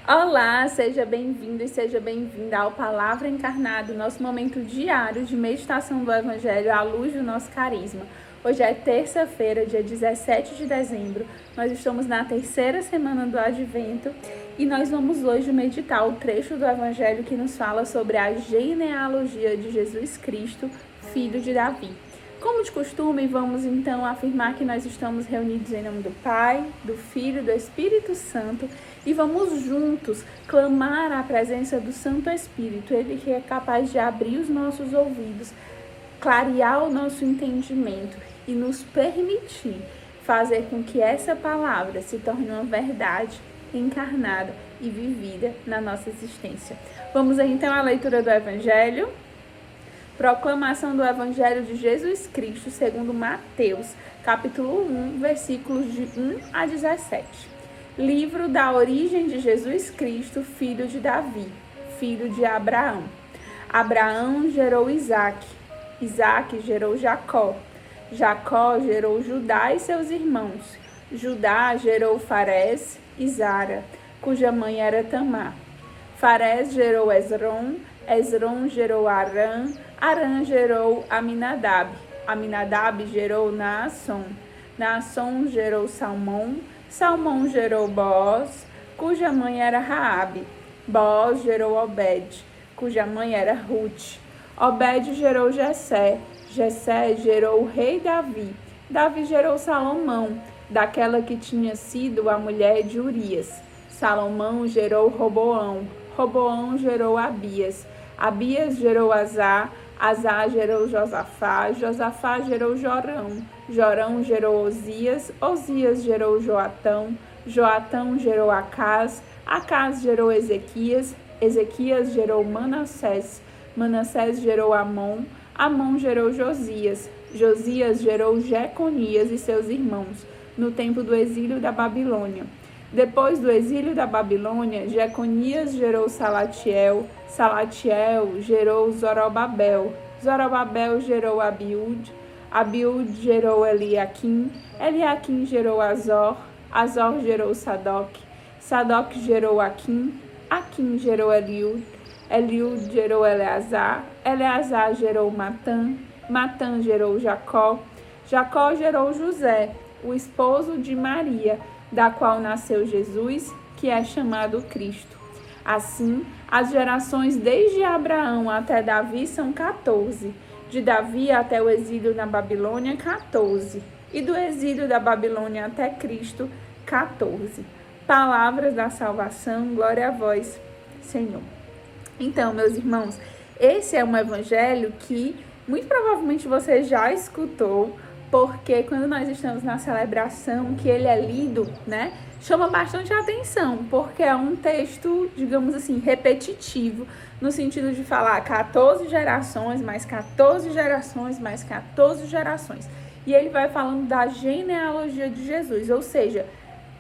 Olá, seja bem-vindo e seja bem-vinda ao Palavra Encarnada, nosso momento diário de meditação do Evangelho à luz do nosso carisma. Hoje é terça-feira, dia 17 de dezembro, nós estamos na terceira semana do Advento e nós vamos hoje meditar o trecho do Evangelho que nos fala sobre a genealogia de Jesus Cristo, filho de Davi. Como de costume, vamos então afirmar que nós estamos reunidos em nome do Pai, do Filho e do Espírito Santo e vamos juntos clamar a presença do Santo Espírito, Ele que é capaz de abrir os nossos ouvidos, clarear o nosso entendimento e nos permitir fazer com que essa palavra se torne uma verdade encarnada e vivida na nossa existência. Vamos então à leitura do Evangelho. Proclamação do Evangelho de Jesus Cristo segundo Mateus, capítulo 1, versículos de 1 a 17. Livro da origem de Jesus Cristo, filho de Davi, filho de Abraão. Abraão gerou Isaque, Isaque gerou Jacó, Jacó gerou Judá e seus irmãos. Judá gerou Farés e Zara, cuja mãe era Tamar. Farés gerou Esrom, Esrom gerou Arã, Arã gerou Aminadab, Aminadab gerou Naasson, Naasson gerou Salmão, Salmão gerou Boaz, cuja mãe era Raabe, Boaz gerou Obed, cuja mãe era Ruth, Obed gerou Jessé, Jessé gerou o rei Davi, Davi gerou Salomão, daquela que tinha sido a mulher de Urias, Salomão gerou Roboão, Roboão gerou Abias, Abias gerou Azá, Azá gerou Josafá, Josafá gerou Jorão, Jorão gerou Osias, Osias gerou Joatão, Joatão gerou Acás, Acás gerou Ezequias, Ezequias gerou Manassés, Manassés gerou Amon, Amon gerou Josias, Josias gerou Jeconias e seus irmãos, no tempo do exílio da Babilônia. Depois do exílio da Babilônia, Jeconias gerou Salatiel, Salatiel gerou Zorobabel, Zorobabel gerou Abiúde, Abiúde gerou Eliaquim, Eliaquim gerou Azor, Azor gerou Sadoc, Sadoc gerou Aquim, Aquim gerou Eliúde, Eliúde gerou Eleazar, Eleazar gerou Matã, Matã gerou Jacó, Jacó gerou José, o esposo de Maria, da qual nasceu Jesus, que é chamado Cristo. Assim, as gerações desde Abraão até Davi são 14, de Davi até o exílio na Babilônia, 14, e do exílio da Babilônia até Cristo, 14. Palavras da salvação, glória a vós, Senhor. Então, meus irmãos, esse é um evangelho que muito provavelmente você já escutou, porque quando nós estamos na celebração que ele é lido, né, chama bastante atenção, porque é um texto, digamos assim, repetitivo, no sentido de falar 14 gerações, mais 14 gerações, mais 14 gerações. E ele vai falando da genealogia de Jesus, ou seja,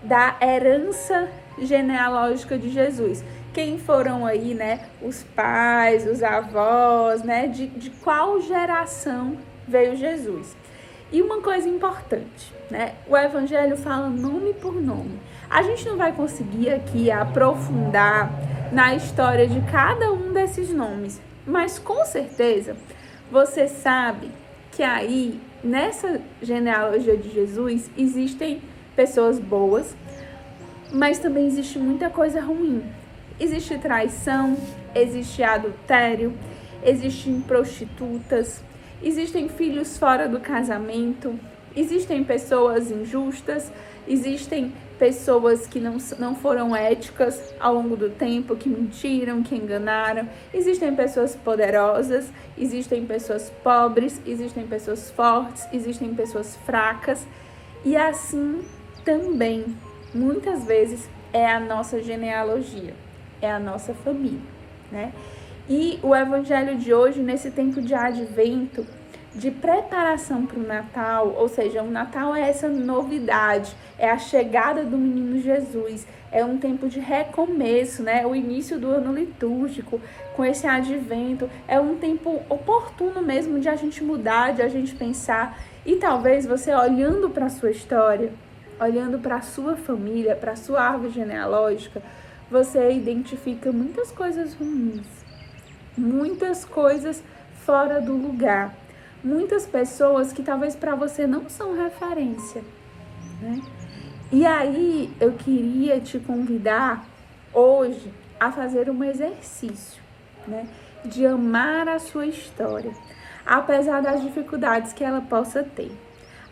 da herança genealógica de Jesus. Quem foram aí, né, os pais, os avós, né, de qual geração veio Jesus. E uma coisa importante, né? O Evangelho fala nome por nome. A gente não vai conseguir aqui aprofundar na história de cada um desses nomes, mas com certeza você sabe que aí, nessa genealogia de Jesus, existem pessoas boas, mas também existe muita coisa ruim. Existe traição, existe adultério, existem prostitutas, existem filhos fora do casamento, existem pessoas injustas, existem pessoas que não foram éticas ao longo do tempo, que mentiram, que enganaram, existem pessoas poderosas, existem pessoas pobres, existem pessoas fortes, existem pessoas fracas, e assim também, muitas vezes, é a nossa genealogia, é a nossa família, né? E o evangelho de hoje, nesse tempo de advento, de preparação para o Natal, ou seja, o Natal é essa novidade, é a chegada do menino Jesus, é um tempo de recomeço, né? O início do ano litúrgico, com esse advento, é um tempo oportuno mesmo de a gente mudar, de a gente pensar, e talvez você olhando para a sua história, olhando para a sua família, para a sua árvore genealógica, você identifica muitas coisas ruins, muitas coisas fora do lugar, muitas pessoas que talvez para você não são referência, né? E aí eu queria te convidar hoje a fazer um exercício, né? De amar a sua história, apesar das dificuldades que ela possa ter.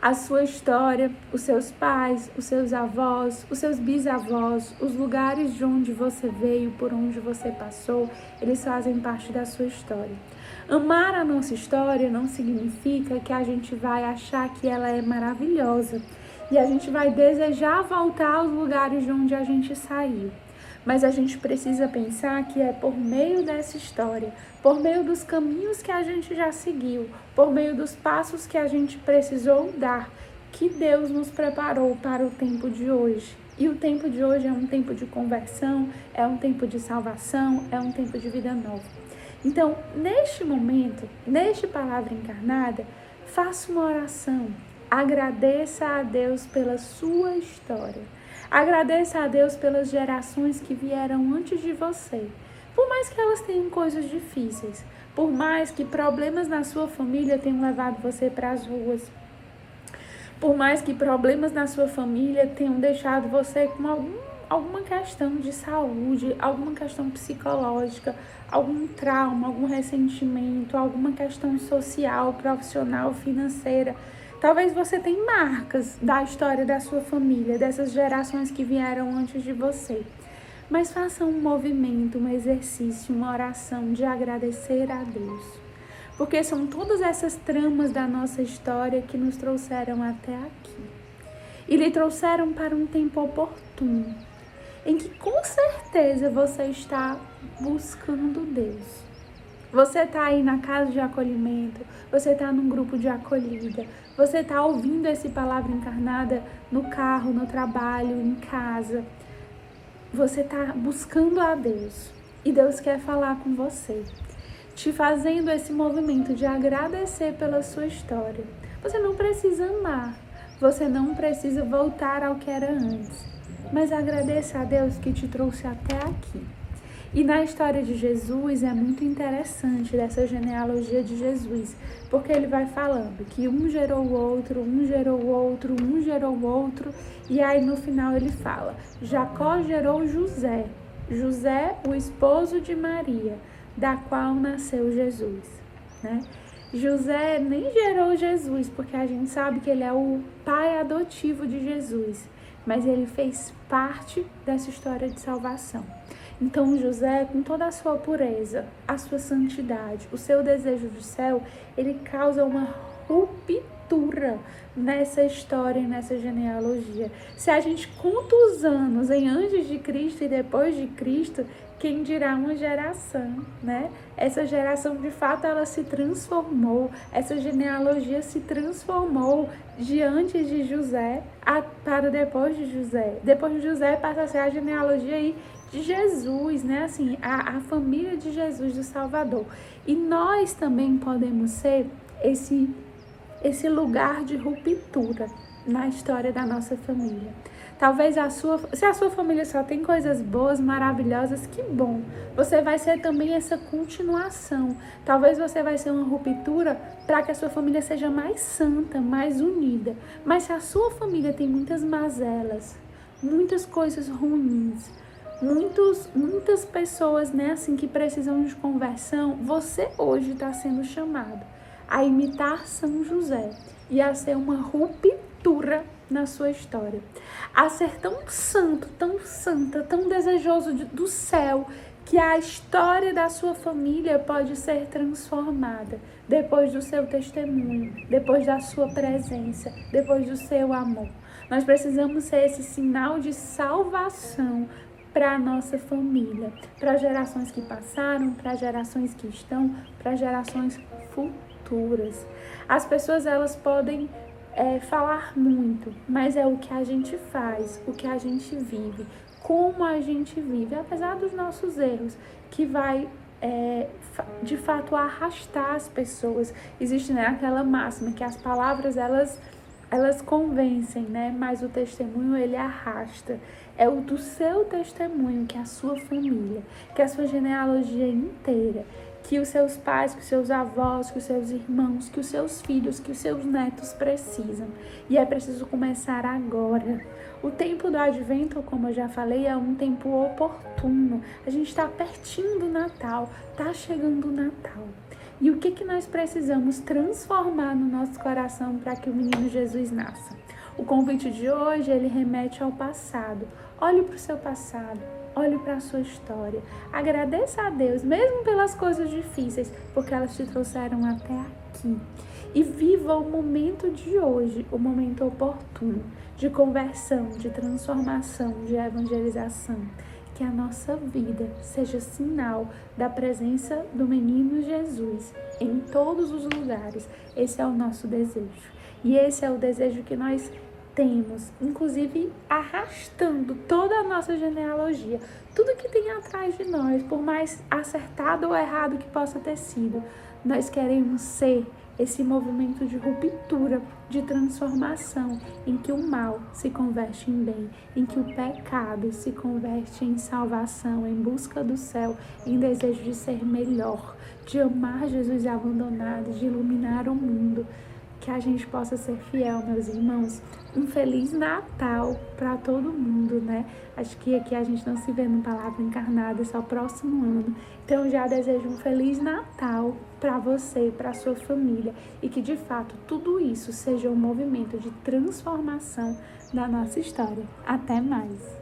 A sua história, os seus pais, os seus avós, os seus bisavós, os lugares de onde você veio, por onde você passou, eles fazem parte da sua história. Amar a nossa história não significa que a gente vai achar que ela é maravilhosa e a gente vai desejar voltar aos lugares de onde a gente saiu. Mas a gente precisa pensar que é por meio dessa história, por meio dos caminhos que a gente já seguiu, por meio dos passos que a gente precisou dar, que Deus nos preparou para o tempo de hoje. E o tempo de hoje é um tempo de conversão, é um tempo de salvação, é um tempo de vida nova. Então, neste momento, neste Palavra Encarnada, faça uma oração. Agradeça a Deus pela sua história. Agradeça a Deus pelas gerações que vieram antes de você. Por mais que elas tenham coisas difíceis, por mais que problemas na sua família tenham levado você para as ruas, por mais que problemas na sua família tenham deixado você com alguma questão de saúde, alguma questão psicológica, algum trauma, algum ressentimento, alguma questão social, profissional, financeira. Talvez você tenha marcas da história da sua família, dessas gerações que vieram antes de você. Mas faça um movimento, um exercício, uma oração de agradecer a Deus. Porque são todas essas tramas da nossa história que nos trouxeram até aqui. E lhe trouxeram para um tempo oportuno, em que com certeza você está buscando Deus. Você está aí na casa de acolhimento, você está num grupo de acolhida, você está ouvindo esse Palavra Encarnada no carro, no trabalho, em casa. Você está buscando a Deus e Deus quer falar com você, te fazendo esse movimento de agradecer pela sua história. Você não precisa amar, você não precisa voltar ao que era antes, mas agradeça a Deus que te trouxe até aqui. E na história de Jesus é muito interessante dessa genealogia de Jesus, porque ele vai falando que um gerou o outro, um gerou o outro, um gerou o outro, e aí no final ele fala, Jacó gerou José, José o esposo de Maria, da qual nasceu Jesus, né? José nem gerou Jesus, porque a gente sabe que ele é o pai adotivo de Jesus, mas ele fez parte dessa história de salvação. Então José, com toda a sua pureza, a sua santidade, o seu desejo do céu, ele causa uma ruptura nessa história e nessa genealogia. Se a gente conta os anos em antes de Cristo e depois de Cristo, quem dirá uma geração, né? Essa geração, de fato, ela se transformou, essa genealogia se transformou de antes de José para depois de José. Depois de José passa a ser a genealogia aí de Jesus, né? Assim, a família de Jesus, do Salvador. E nós também podemos ser esse lugar de ruptura na história da nossa família. Talvez se a sua família só tem coisas boas, maravilhosas, que bom. Você vai ser também essa continuação. Talvez você vai ser uma ruptura para que a sua família seja mais santa, mais unida. Mas se a sua família tem muitas mazelas, muitas coisas ruins, muitas pessoas, né, assim, que precisam de conversão, você hoje está sendo chamado a imitar São José e a ser uma ruptura na sua história, a ser tão santo, tão santa, tão desejoso do céu, que a história da sua família pode ser transformada depois do seu testemunho, depois da sua presença, depois do seu amor. Nós precisamos ser esse sinal de salvação para a nossa família, para gerações que passaram, para gerações que estão, para gerações futuras. As pessoas, elas podem falar muito, mas é o que a gente faz, o que a gente vive, como a gente vive, apesar dos nossos erros, que vai de fato arrastar as pessoas. Existe, né, aquela máxima que as palavras, elas elas convencem, né? Mas o testemunho, ele arrasta. É o do seu testemunho que a sua família, que a sua genealogia inteira, que os seus pais, que os seus avós, que os seus irmãos, que os seus filhos, que os seus netos precisam. E é preciso começar agora. O tempo do advento, como eu já falei, é um tempo oportuno. A gente está pertinho do Natal, está chegando o Natal. E o que nós precisamos transformar no nosso coração para que o menino Jesus nasça? O convite de hoje, ele remete ao passado. Olhe para o seu passado, olhe para a sua história. Agradeça a Deus, mesmo pelas coisas difíceis, porque elas te trouxeram até aqui. E viva o momento de hoje, o momento oportuno, de conversão, de transformação, de evangelização. Que a nossa vida seja sinal da presença do menino Jesus em todos os lugares. Esse é o nosso desejo. E esse é o desejo que nós temos, inclusive arrastando toda a nossa genealogia, tudo que tem atrás de nós, por mais acertado ou errado que possa ter sido, nós queremos ser esse movimento de ruptura, de transformação, em que o mal se converte em bem, em que o pecado se converte em salvação, em busca do céu, em desejo de ser melhor, de amar Jesus abandonado, de iluminar o mundo. Que a gente possa ser fiel, meus irmãos. Um Feliz Natal para todo mundo, né? Acho que aqui a gente não se vê no Palavra Encarnada, é só o próximo ano. Então, já desejo um Feliz Natal para você, para a sua família. E que, de fato, tudo isso seja um movimento de transformação da nossa história. Até mais!